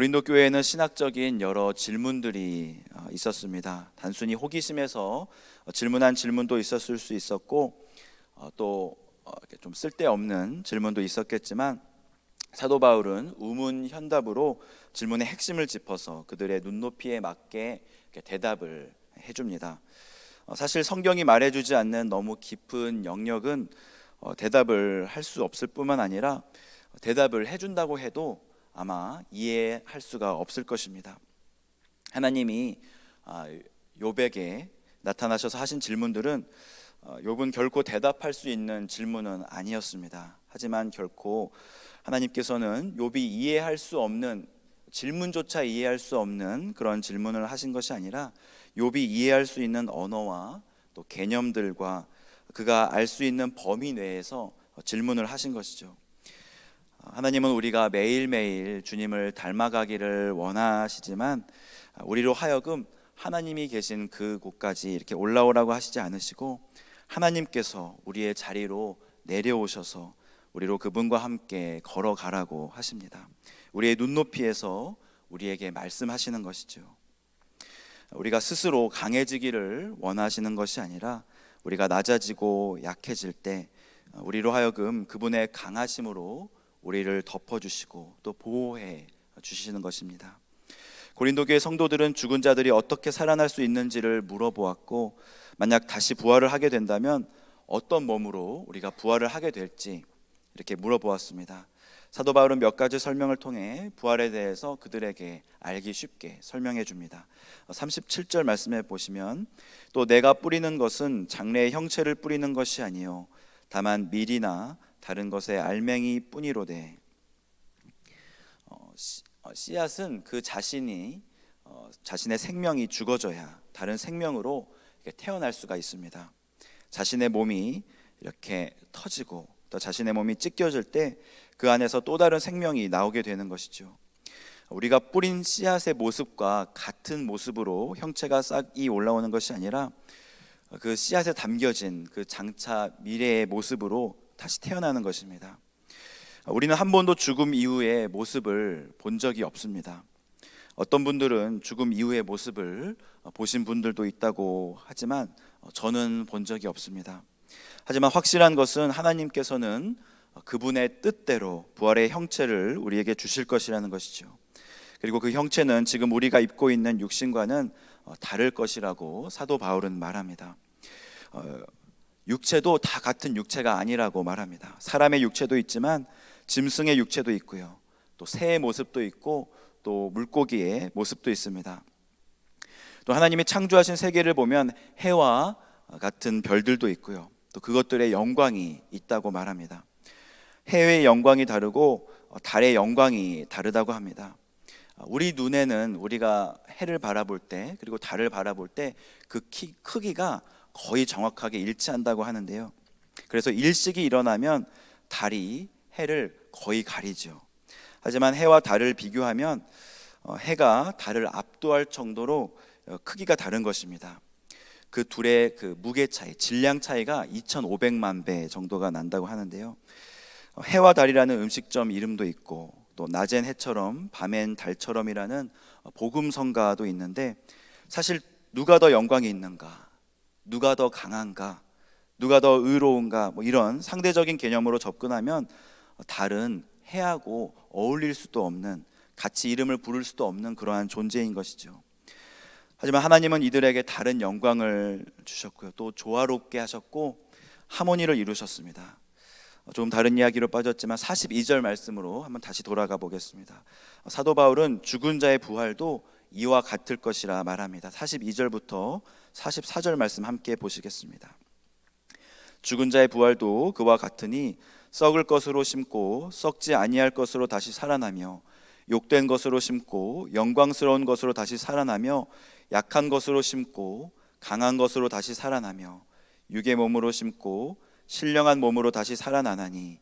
고린도 교회에는 신학적인 여러 질문들이 있었습니다. 단순히 호기심에서 질문한 질문도 있었을 수 있었고 또 좀 쓸데없는 질문도 있었겠지만 사도 바울은 우문현답으로 질문의 핵심을 짚어서 그들의 눈높이에 맞게 대답을 해줍니다. 사실 성경이 말해주지 않는 너무 깊은 영역은 대답을 할 수 없을 뿐만 아니라 대답을 해준다고 해도 아마 이해할 수가 없을 것입니다. 하나님이 욥에게 나타나셔서 하신 질문들은 욥은 결코 대답할 수 있는 질문은 아니었습니다. 하지만 결코 하나님께서는 욥이 이해할 수 없는, 질문조차 이해할 수 없는 그런 질문을 하신 것이 아니라 욥이 이해할 수 있는 언어와 또 개념들과 그가 알 수 있는 범위 내에서 질문을 하신 것이죠. 하나님은 우리가 매일매일 주님을 닮아가기를 원하시지만 우리로 하여금 하나님이 계신 그곳까지 이렇게 올라오라고 하시지 않으시고 하나님께서 우리의 자리로 내려오셔서 우리로 그분과 함께 걸어가라고 하십니다. 우리의 눈높이에서 우리에게 말씀하시는 것이죠. 우리가 스스로 강해지기를 원하시는 것이 아니라 우리가 낮아지고 약해질 때 우리로 하여금 그분의 강하심으로 우리를 덮어주시고 또 보호해 주시는 것입니다. 고린도 교회 성도들은 죽은 자들이 어떻게 살아날 수 있는지를 물어보았고 만약 다시 부활을 하게 된다면 어떤 몸으로 우리가 부활을 하게 될지 이렇게 물어보았습니다. 사도 바울은 몇 가지 설명을 통해 부활에 대해서 그들에게 알기 쉽게 설명해 줍니다. 37절 말씀해 보시면 또 내가 뿌리는 것은 장래의 형체를 뿌리는 것이 아니요 다만 밀이나 다른 것의 알맹이 뿐이로되. 씨앗은 그 자신의 생명이 죽어져야 다른 생명으로 태어날 수가 있습니다. 자신의 몸이 이렇게 터지고 또 자신의 몸이 찢겨질 때 그 안에서 또 다른 생명이 나오게 되는 것이죠. 우리가 뿌린 씨앗의 모습과 같은 모습으로 형체가 싹이 올라오는 것이 아니라 그 씨앗에 담겨진 그 장차 미래의 모습으로 다시 태어나는 것입니다. 우리는 한 번도 죽음 이후의 모습을 본 적이 없습니다. 어떤 분들은 죽음 이후의 모습을 보신 분들도 있다고 하지만 저는 본 적이 없습니다. 하지만 확실한 것은 하나님께서는 그분의 뜻대로 부활의 형체를 우리에게 주실 것이라는 것이죠. 그리고 그 형체는 지금 우리가 입고 있는 육신과는 다를 것이라고 사도 바울은 말합니다. 육체도 다 같은 육체가 아니라고 말합니다. 사람의 육체도 있지만 짐승의 육체도 있고요, 또 새의 모습도 있고 또 물고기의 모습도 있습니다. 또 하나님이 창조하신 세계를 보면 해와 같은 별들도 있고요, 또 그것들의 영광이 있다고 말합니다. 해의 영광이 다르고 달의 영광이 다르다고 합니다. 우리 눈에는 우리가 해를 바라볼 때 그리고 달을 바라볼 때 그 크기가 거의 정확하게 일치한다고 하는데요. 그래서 일식이 일어나면 달이 해를 거의 가리죠. 하지만 해와 달을 비교하면 해가 달을 압도할 정도로 크기가 다른 것입니다. 그 둘의 그 무게 차이, 질량 차이가 2,500만 배 정도가 난다고 하는데요. 해와 달이라는 음식점 이름도 있고 또 낮엔 해처럼 밤엔 달처럼이라는 복음성가도 있는데 사실 누가 더 영광이 있는가, 누가 더 강한가, 누가 더 의로운가 이런 상대적인 개념으로 접근하면 달은 해하고 어울릴 수도 없는, 같이 이름을 부를 수도 없는 그러한 존재인 것이죠. 하지만 하나님은 이들에게 다른 영광을 주셨고요, 또 조화롭게 하셨고 하모니를 이루셨습니다. 조금 다른 이야기로 빠졌지만 42절 말씀으로 한번 다시 돌아가 보겠습니다. 사도 바울은 죽은 자의 부활도 이와 같을 것이라 말합니다. 42절부터 44절 말씀 함께 보시겠습니다. 죽은 자의 부활도 그와 같으니 썩을 것으로 심고 썩지 아니할 것으로 다시 살아나며 욕된 것으로 심고 영광스러운 것으로 다시 살아나며 약한 것으로 심고 강한 것으로 다시 살아나며 육의 몸으로 심고 신령한 몸으로 다시 살아나나니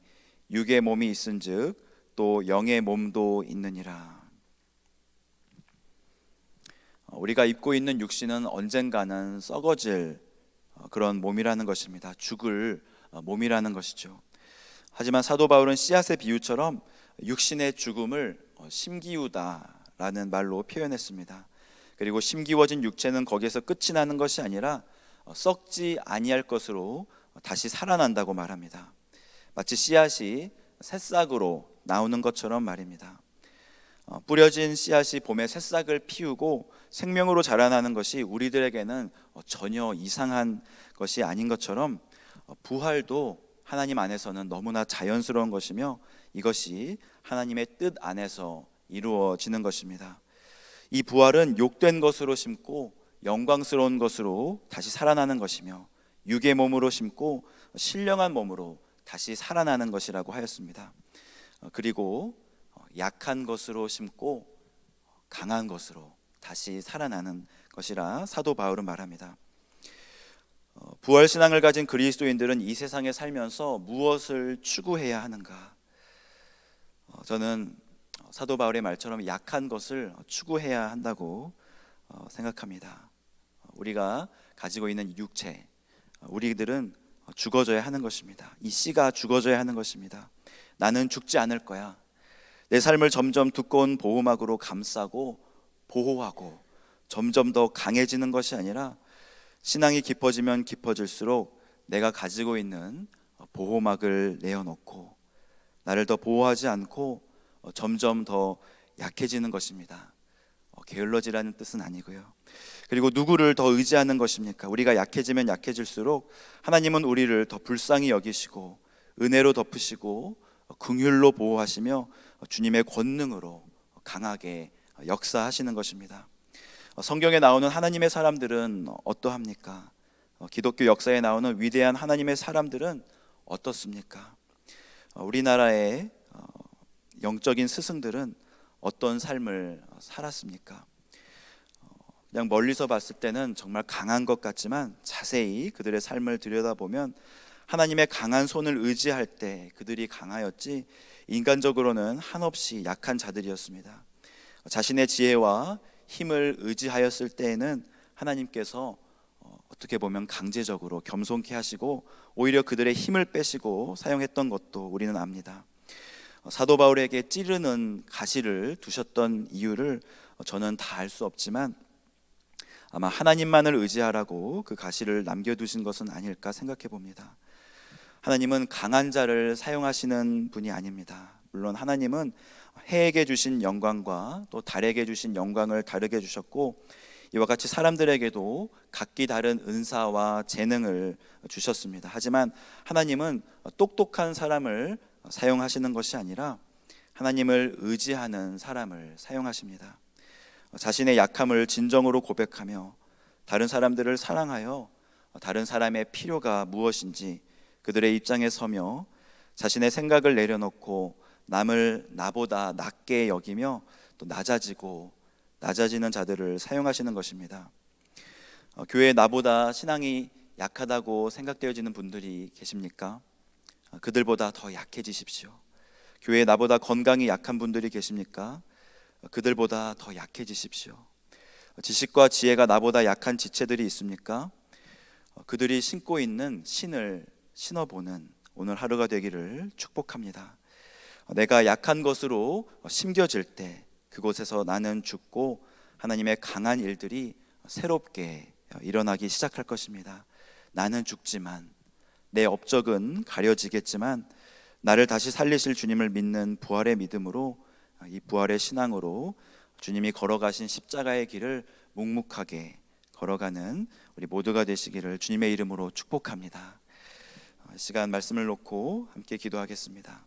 육의 몸이 있은즉 또 영의 몸도 있느니라. 우리가 입고 있는 육신은 언젠가는 썩어질 그런 몸이라는 것입니다. 죽을 몸이라는 것이죠. 하지만 사도 바울은 씨앗의 비유처럼 육신의 죽음을 심기우다라고 라는 말로 표현했습니다. 그리고 심기워진 육체는 거기에서 끝이 나는 것이 아니라 썩지 아니할 것으로 다시 살아난다고 말합니다. 마치 씨앗이 새싹으로 나오는 것처럼 말입니다. 뿌려진 씨앗이 봄에 새싹을 피우고 생명으로 자라나는 것이 우리들에게는 전혀 이상한 것이 아닌 것처럼 부활도 하나님 안에서는 너무나 자연스러운 것이며 이것이 하나님의 뜻 안에서 이루어지는 것입니다. 이 부활은 욕된 것으로 심고 영광스러운 것으로 다시 살아나는 것이며 육의 몸으로 심고 신령한 몸으로 다시 살아나는 것이라고 하였습니다. 그리고 약한 것으로 심고 강한 것으로 다시 살아나는 것이라 사도 바울은 말합니다. 부활 신앙을 가진 그리스도인들은 이 세상에 살면서 무엇을 추구해야 하는가? 저는 사도 바울의 말처럼 약한 것을 추구해야 한다고 생각합니다. 우리가 가지고 있는 육체, 우리들은 죽어져야 하는 것입니다. 이 씨가 죽어져야 하는 것입니다. 나는 죽지 않을 거야. 내 삶을 점점 두꺼운 보호막으로 감싸고 보호하고 점점 더 강해지는 것이 아니라 신앙이 깊어지면 깊어질수록 내가 가지고 있는 보호막을 내어놓고 나를 더 보호하지 않고 점점 더 약해지는 것입니다. 게을러지라는 뜻은 아니고요. 그리고 누구를 더 의지하는 것입니까? 우리가 약해지면 약해질수록 하나님은 우리를 더 불쌍히 여기시고 은혜로 덮으시고 긍휼로 보호하시며 주님의 권능으로 강하게 역사하시는 것입니다. 성경에 나오는 하나님의 사람들은 어떠합니까? 기독교 역사에 나오는 위대한 하나님의 사람들은 어떻습니까? 우리나라의 영적인 스승들은 어떤 삶을 살았습니까? 그냥 멀리서 봤을 때는 정말 강한 것 같지만 자세히 그들의 삶을 들여다보면 하나님의 강한 손을 의지할 때 그들이 강하였지 인간적으로는 한없이 약한 자들이었습니다. 자신의 지혜와 힘을 의지하였을 때에는 하나님께서 어떻게 보면 강제적으로 겸손케 하시고 오히려 그들의 힘을 빼시고 사용했던 것도 우리는 압니다. 사도 바울에게 찌르는 가시를 두셨던 이유를 저는 다 알 수 없지만 아마 하나님만을 의지하라고 그 가시를 남겨두신 것은 아닐까 생각해 봅니다. 하나님은 강한 자를 사용하시는 분이 아닙니다. 물론 하나님은 해에게 주신 영광과 또 달에게 주신 영광을 다르게 주셨고 이와 같이 사람들에게도 각기 다른 은사와 재능을 주셨습니다. 하지만 하나님은 똑똑한 사람을 사용하시는 것이 아니라 하나님을 의지하는 사람을 사용하십니다. 자신의 약함을 진정으로 고백하며 다른 사람들을 사랑하여 다른 사람의 필요가 무엇인지 그들의 입장에 서며 자신의 생각을 내려놓고 남을 나보다 낮게 여기며 또 낮아지는 자들을 사용하시는 것입니다. 교회에 나보다 신앙이 약하다고 생각되어지는 분들이 계십니까? 그들보다 더 약해지십시오. 교회에 나보다 건강이 약한 분들이 계십니까? 그들보다 더 약해지십시오. 지식과 지혜가 나보다 약한 지체들이 있습니까? 그들이 신고 있는 신을 신어보는 오늘 하루가 되기를 축복합니다. 내가 약한 것으로 심겨질 때 그곳에서 나는 죽고 하나님의 강한 일들이 새롭게 일어나기 시작할 것입니다. 나는 죽지만 내 업적은 가려지겠지만 나를 다시 살리실 주님을 믿는 부활의 믿음으로 이 부활의 신앙으로 주님이 걸어가신 십자가의 길을 묵묵하게 걸어가는 우리 모두가 되시기를 주님의 이름으로 축복합니다. 시간 말씀을 놓고 함께 기도하겠습니다.